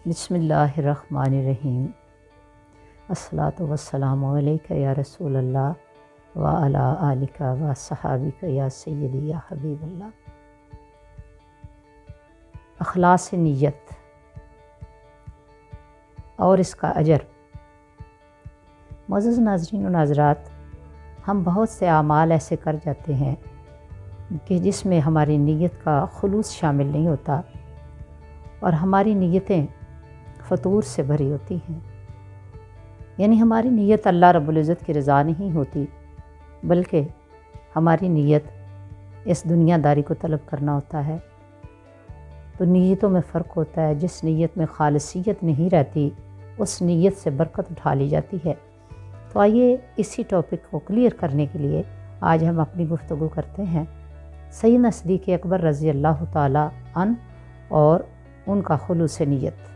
بسم اللہ الرحمن الرحیم۔ الصلاۃ والسلام علیک یا رسول اللہ وعلی آلک و صحابک یا سیدی یا حبیب اللہ۔ اخلاص نیت اور اس کا اجر۔ معزز ناظرین و ناظرات، ہم بہت سے اعمال ایسے کر جاتے ہیں کہ جس میں ہماری نیت کا خلوص شامل نہیں ہوتا اور ہماری نیتیں فطور سے بھری ہوتی ہیں، یعنی ہماری نیت اللہ رب العزت کی رضا نہیں ہوتی، بلکہ ہماری نیت اس دنیا داری کو طلب کرنا ہوتا ہے۔ تو نیتوں میں فرق ہوتا ہے، جس نیت میں خالصیت نہیں رہتی اس نیت سے برکت اٹھا لی جاتی ہے۔ تو آئیے اسی ٹاپک کو کلیئر کرنے کے لیے آج ہم اپنی گفتگو کرتے ہیں سیدنا صدیق اکبر رضی اللہ تعالی عنہ اور ان کا خلوص نیت،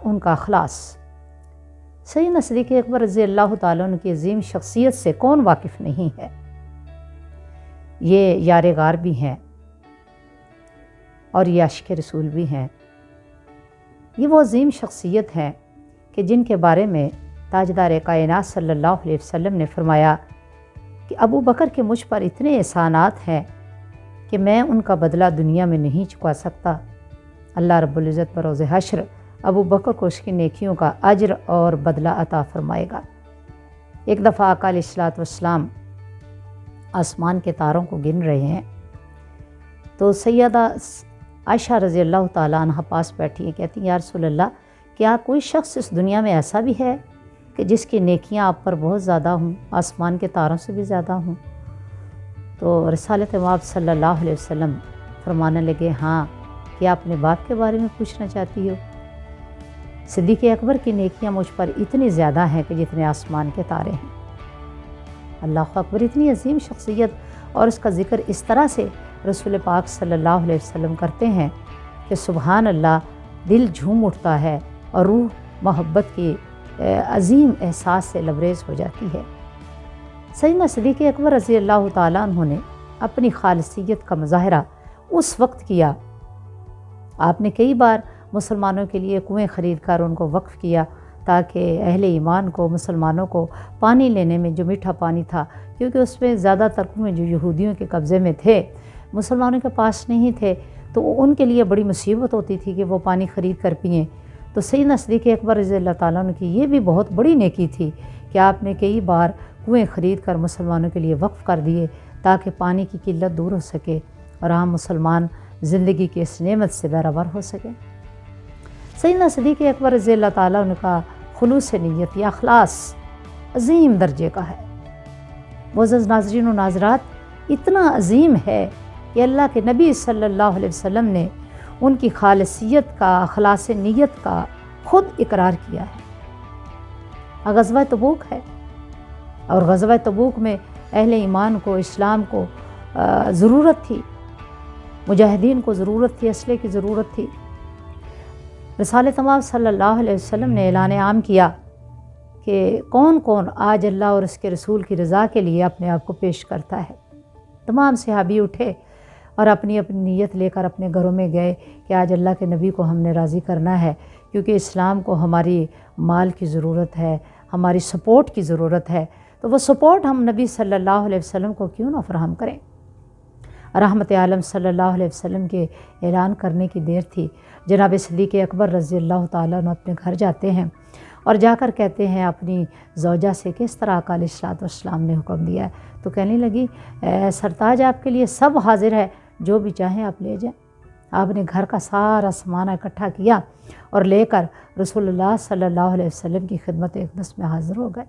ان کا اخلاص۔ سیدنا صدیق اکبر رضی اللہ تعالیٰ عنہ کی عظیم شخصیت سے کون واقف نہیں ہے؟ یہ یار غار بھی ہیں اور یہ عاشق رسول بھی ہیں۔ یہ وہ عظیم شخصیت ہیں کہ جن کے بارے میں تاجدار کائنات صلی اللہ علیہ وسلم نے فرمایا کہ ابو بکر کے مجھ پر اتنے احسانات ہیں کہ میں ان کا بدلہ دنیا میں نہیں چکا سکتا۔ اللہ رب العزت بروز حشر ابو بکر کو اس کی نیکیوں کا اجر اور بدلہ عطا فرمائے گا۔ ایک دفعہ آقا علیہ الصلوۃ والسلام آسمان کے تاروں کو گن رہے ہیں تو سیدہ عائشہ رضی اللہ تعالیٰ عنہ پاس بیٹھی ہیں، کہتی ہیں یا رسول اللہ، کیا کوئی شخص اس دنیا میں ایسا بھی ہے کہ جس کی نیکیاں آپ پر بہت زیادہ ہوں، آسمان کے تاروں سے بھی زیادہ ہوں؟ تو رسالت مآب صلی اللہ علیہ وسلم فرمانے لگے، ہاں، کیا اپنے باپ کے بارے میں پوچھنا چاہتی ہو؟ صدیق اکبر کی نیکیاں مجھ پر اتنی زیادہ ہیں کہ جتنے آسمان کے تارے ہیں۔ اللہ اکبر، اتنی عظیم شخصیت، اور اس کا ذکر اس طرح سے رسول پاک صلی اللہ علیہ وسلم کرتے ہیں کہ سبحان اللہ، دل جھوم اٹھتا ہے اور روح محبت کی عظیم احساس سے لبریز ہو جاتی ہے۔ سیدنا صدیق اکبر رضی اللہ تعالیٰ عنہ نے اپنی خالصیت کا مظاہرہ اس وقت کیا۔ آپ نے کئی بار مسلمانوں کے لیے کنویں خرید کر ان کو وقف کیا تاکہ اہل ایمان کو، مسلمانوں کو پانی لینے میں، جو میٹھا پانی تھا، کیونکہ اس میں زیادہ تر کنویں جو یہودیوں کے قبضے میں تھے، مسلمانوں کے پاس نہیں تھے، تو ان کے لیے بڑی مصیبت ہوتی تھی کہ وہ پانی خرید کر پئیں۔ تو سیدنا صدیق اکبر رضی اللہ تعالیٰ عنہ کی یہ بھی بہت بڑی نیکی تھی کہ آپ نے کئی بار کنویں خرید کر مسلمانوں کے لیے وقف کر دیے تاکہ پانی کی قلت دور ہو سکے اور عام مسلمان زندگی کی اس نعمت سے بہرور ہو سکے۔ سیدنا صدیق اکبر رضی اللہ تعالیٰ عنہ کا خلوص نیت یا اخلاص عظیم درجے کا ہے۔ معزز ناظرین و ناظرات، اتنا عظیم ہے کہ اللہ کے نبی صلی اللہ علیہ وسلم نے ان کی خالصیت کا، اخلاص نیت کا خود اقرار کیا ہے۔ غزوہ تبوک ہے، اور غزوہ تبوک میں اہل ایمان کو، اسلام کو ضرورت تھی، مجاہدین کو ضرورت تھی، اسلحے کی ضرورت تھی۔ رسالت مآب صلی اللہ علیہ وسلم نے اعلان عام کیا کہ کون کون آج اللہ اور اس کے رسول کی رضا کے لیے اپنے آپ کو پیش کرتا ہے۔ تمام صحابی اٹھے اور اپنی اپنی نیت لے کر اپنے گھروں میں گئے کہ آج اللہ کے نبی کو ہم نے راضی کرنا ہے، کیونکہ اسلام کو ہماری مال کی ضرورت ہے، ہماری سپورٹ کی ضرورت ہے، تو وہ سپورٹ ہم نبی صلی اللہ علیہ وسلم کو کیوں نہ فراہم کریں۔ رحمت عالم صلی اللہ علیہ وسلم کے اعلان کرنے کی دیر تھی، جناب صدیق اکبر رضی اللہ تعالیٰ عنہ اپنے گھر جاتے ہیں اور جا کر کہتے ہیں اپنی زوجہ سے کہ اس طرح آقا علیہ الصلوۃ والسلام نے حکم دیا ہے۔ تو کہنے لگی، سرتاج آپ کے لیے سب حاضر ہے، جو بھی چاہیں آپ لے جائیں۔ آپ نے گھر کا سارا سامان اکٹھا کیا اور لے کر رسول اللہ صلی اللہ علیہ وسلم کی خدمت اقدس میں حاضر ہو گئے۔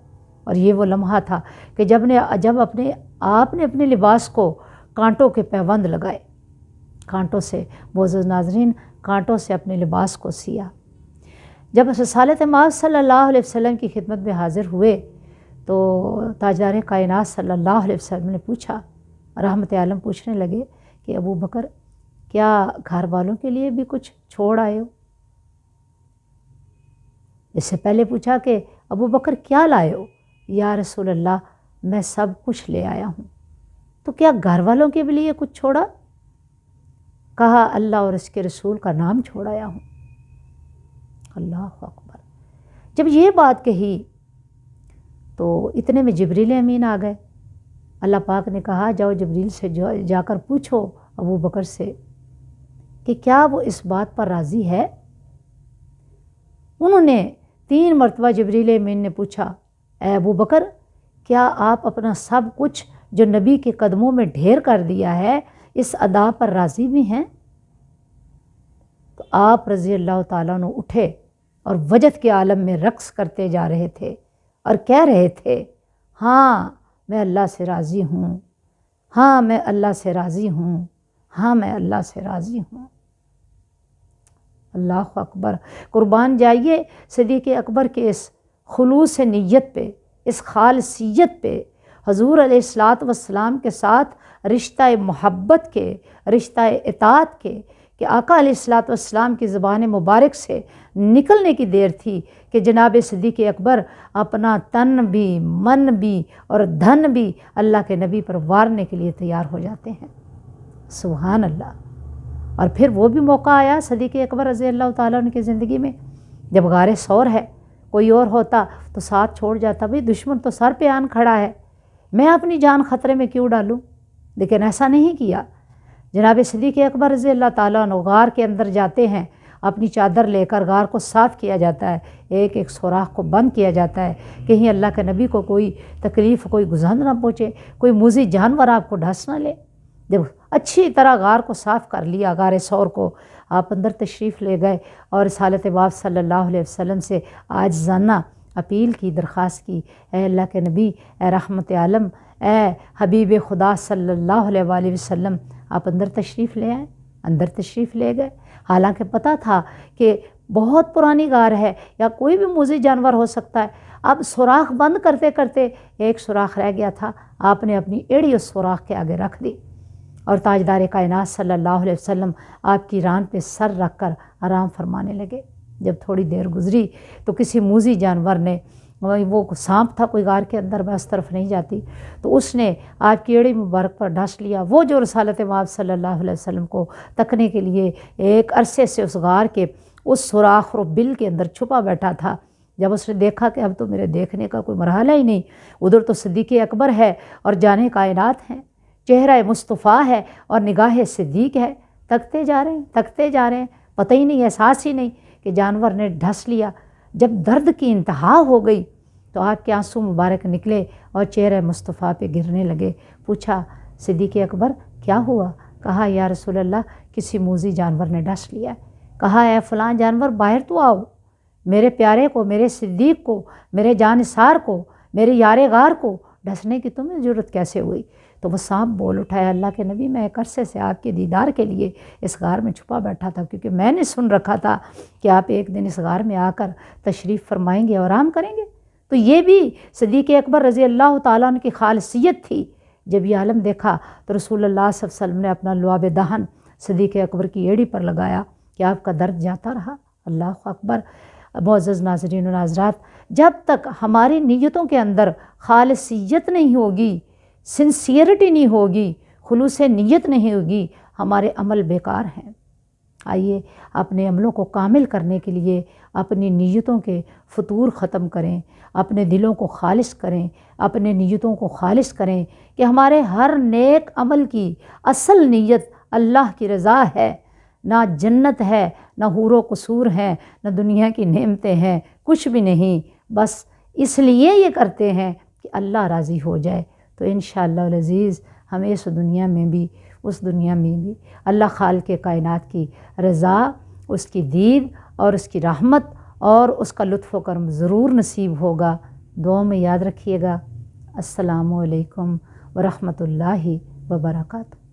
اور یہ وہ لمحہ تھا کہ جب آپ نے اپنے لباس کو کانٹوں کے پیوند لگائے، کانٹوں سے، معزز ناظرین، کانٹوں سے اپنے لباس کو سیا۔ جب رسالت مآب صلی اللہ علیہ وسلم کی خدمت میں حاضر ہوئے تو تاجدار کائنات صلی اللہ علیہ وسلم نے پوچھا، رحمت عالم پوچھنے لگے کہ ابو بکر، کیا گھر والوں کے لیے بھی کچھ چھوڑ آئے ہو؟ اس سے پہلے پوچھا کہ ابو بکر کیا لائے ہو؟ یا رسول اللہ، میں سب کچھ لے آیا ہوں۔ تو کیا گھر والوں کے لیے کچھ چھوڑا؟ کہا، اللہ اور اس کے رسول کا نام چھوڑ آیا ہوں۔ اللہ اکبر۔ جب یہ بات کہی تو اتنے میں جبریل امین آ گئے۔ اللہ پاک نے کہا جاؤ جبریل سے جا کر پوچھو ابو بکر سے کہ کیا وہ اس بات پر راضی ہے۔ انہوں نے 3 مرتبہ جبریل امین نے پوچھا اے ابو بکر کیا آپ اپنا سب کچھ جو نبی کے قدموں میں ڈھیر کر دیا ہے اس ادا پر راضی بھی ہیں؟ تو آپ رضی اللہ تعالیٰ عنہ اٹھے اور وجد کے عالم میں رقص کرتے جا رہے تھے اور کہہ رہے تھے ہاں میں اللہ سے راضی ہوں، ہاں میں اللہ سے راضی ہوں، ہاں میں اللہ سے راضی ہوں۔ اللہ اکبر۔ قربان جائیے صدیق اکبر کے اس خلوص نیت پہ، اس خالصیت پہ، حضور علیہ الصلاۃ والسلام کے ساتھ رشتہ محبت کے، رشتہ اطاعت کے، کہ آقا علیہ الصلاۃ والسلام کی زبان مبارک سے نکلنے کی دیر تھی کہ جناب صدیق اکبر اپنا تن بھی، من بھی اور دھن بھی اللہ کے نبی پر وارنے کے لیے تیار ہو جاتے ہیں۔ سبحان اللہ۔ اور پھر وہ بھی موقع آیا صدیق اکبر رضی اللہ تعالیٰ عنہ کی زندگی میں جب غار ثور ہے، کوئی اور ہوتا تو ساتھ چھوڑ جاتا، بھئی دشمن تو سر پہ آن کھڑا ہے، میں اپنی جان خطرے میں کیوں ڈالوں؟ لیکن ایسا نہیں کیا۔ جناب صدیق اکبر رضی اللہ تعالیٰ عنہ غار کے اندر جاتے ہیں، اپنی چادر لے کر غار کو صاف کیا جاتا ہے، ایک ایک سوراخ کو بند کیا جاتا ہے، کہیں اللہ کے نبی کو کوئی تکلیف، کوئی گزند نہ پہنچے، کوئی موذی جانور آپ کو ڈھس نہ لے۔ جب اچھی طرح غار کو صاف کر لیا، غار ثور کو، آپ اندر تشریف لے گئے اور رسالت باب صلی اللہ علیہ وسلم سے عاجزانہ اپیل کی، درخواست کی، اے اللہ کے نبی، اے رحمت عالم، اے حبیب خدا صلی اللہ علیہ وآلہ وسلم، آپ اندر تشریف لے آئیں۔ اندر تشریف لے گئے، حالانکہ پتہ تھا کہ بہت پرانی غار ہے یا کوئی بھی موذی جانور ہو سکتا ہے۔ اب سوراخ بند کرتے کرتے ایک سوراخ رہ گیا تھا، آپ نے اپنی ایڑی اس سوراخ کے آگے رکھ دی اور تاجدار کائنات صلی اللہ علیہ وسلم آپ کی ران پہ سر رکھ کر آرام فرمانے لگے۔ جب تھوڑی دیر گزری تو کسی موذی جانور نے، وہ سانپ تھا کوئی غار کے اندر، میں اس طرف نہیں جاتی، تو اس نے آپ کی ایڑی مبارک پر ڈھس لیا۔ وہ جو رسالت مآب صلی اللہ علیہ وسلم کو تکنے کے لیے ایک عرصے سے اس غار کے اس سوراخ اور بل کے اندر چھپا بیٹھا تھا، جب اس نے دیکھا کہ اب تو میرے دیکھنے کا کوئی مرحلہ ہی نہیں، ادھر تو صدیق اکبر ہے اور جانے کائنات ہیں، چہرہ مصطفیٰ ہے اور نگاہ صدیق ہے، تکتے جا رہے ہیں، تکتے جا رہے ہیں، پتہ ہی نہیں، احساس ہی نہیں کہ جانور نے ڈھس لیا۔ جب درد کی انتہا ہو گئی تو آپ کے آنسو مبارک نکلے اور چہرہ مصطفیٰ پہ گرنے لگے۔ پوچھا صدیق اکبر کیا ہوا؟ کہا یا رسول اللہ کسی موذی جانور نے ڈھس لیا ہے۔ کہا اے فلاں جانور باہر تو آؤ، میرے پیارے کو، میرے صدیق کو، میرے جانثار کو، میرے یار غار کو ڈھسنے کی تمہیں ضرورت کیسے ہوئی؟ تو وہ سانپ بول اٹھایا اللہ کے نبی میں ایک عرصے سے آپ کے دیدار کے لیے اس غار میں چھپا بیٹھا تھا، کیونکہ میں نے سن رکھا تھا کہ آپ ایک دن اس غار میں آ کر تشریف فرمائیں گے اور آرام کریں گے۔ تو یہ بھی صدیق اکبر رضی اللہ تعالیٰ عنہ کی خالصیت تھی۔ جب یہ عالم دیکھا تو رسول اللہ صلی اللہ علیہ وسلم نے اپنا لعاب دہن صدیق اکبر کی ایڑی پر لگایا کہ آپ کا درد جاتا رہا۔ اللہ اکبر۔ معزز ناظرین و ناظرات، جب تک ہماری نیتوں کے اندر خالصیت نہیں ہوگی، سنسیئرٹی نہیں ہوگی، خلوص نیت نہیں ہوگی، ہمارے عمل بیکار ہیں۔ آئیے اپنے عملوں کو کامل کرنے کے لیے اپنی نیتوں کے فطور ختم کریں، اپنے دلوں کو خالص کریں، اپنے نیتوں کو خالص کریں کہ ہمارے ہر نیک عمل کی اصل نیت اللہ کی رضا ہے، نہ جنت ہے، نہ حور و قصور ہیں، نہ دنیا کی نعمتیں ہیں، کچھ بھی نہیں، بس اس لیے یہ کرتے ہیں کہ اللہ راضی ہو جائے۔ تو انشاءاللہ العزیز ہمیں اس دنیا میں بھی، اس دنیا میں بھی اللہ خالق کائنات کی رضا، اس کی دید اور اس کی رحمت اور اس کا لطف و کرم ضرور نصیب ہوگا۔ دعاؤں میں یاد رکھیے گا۔ السلام علیکم ورحمۃ اللہ وبرکاتہ۔